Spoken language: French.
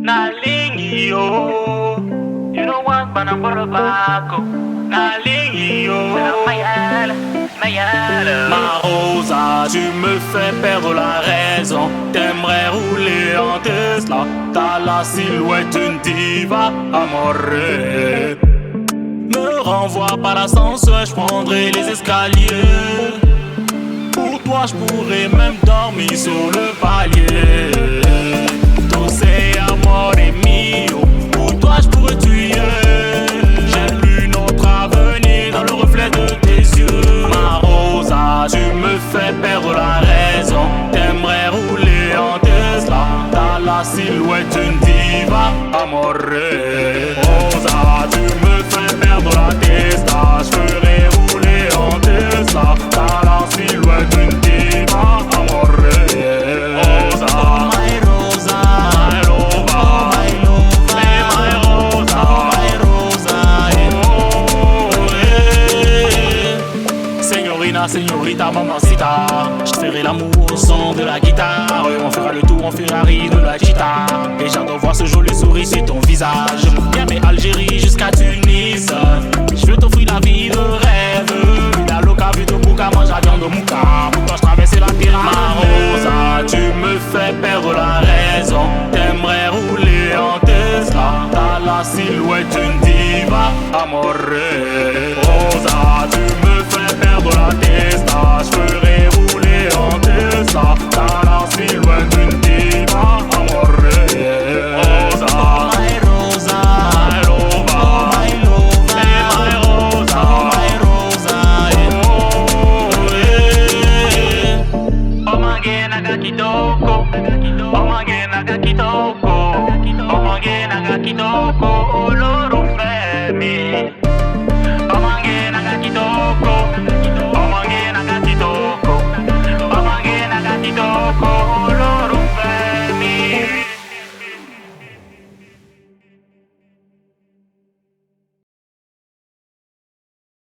nalingi yo. You don't want banambolo bako, nalingi yo. Ma Rosa, tu me fais perdre la raison. T'aimerais rouler en Tesla, t'as la silhouette d'une diva, amore. Me renvoie par l'ascenseur, j'prendrai les escaliers. Pour toi, j'pourrais même dormir sur le palier. Tu sais, amore mio, pour toi, j'pourrais tuer. J'ai lu notre avenir dans le reflet de tes yeux. Ma Rosa, tu me fais perdre la raison. T'aimerais rouler en Tesla, t'as la silhouette d'une diva, amore. Rosa, tu me fais perdre la testa, j'ferais rouler en Tesla, t'as la silhouette d'une diva, amore. Rosa, oh my Rosa, my lover, oh my lover, my Rosa, oh my Rosa, oh, yeah. Signorina, signorita, mamacita, j'teferai l'amour au son de la guitare. On fera le tour en Ferrari de la guitare. Et j'adore voir ce joli sourire sur ton visage. Viens mais Algérie jusqu'à Tunis, je veux t'offrir la vie de rêve. Vida loca, vito buca, mange la viande au mouka. Pour toi je traversais la pyramide. Ma Rosa, tu me fais perdre la raison. T'aimerais rouler en Tesla, t'as la silhouette d'une diva, amore. Rosa, tu me fais perdre la testa, j'ferais rouler en Tesla, t'as la silhouette d'une diva, amore. Rosa, oh my Rosa, my lover, oh my lover, my Rosa, oh my Rosa, oh yeah. Oh mange naga kitoko, oh mange naga kitoko, oh mange naga kitoko, oloro femi. Oh mange naga kitoko.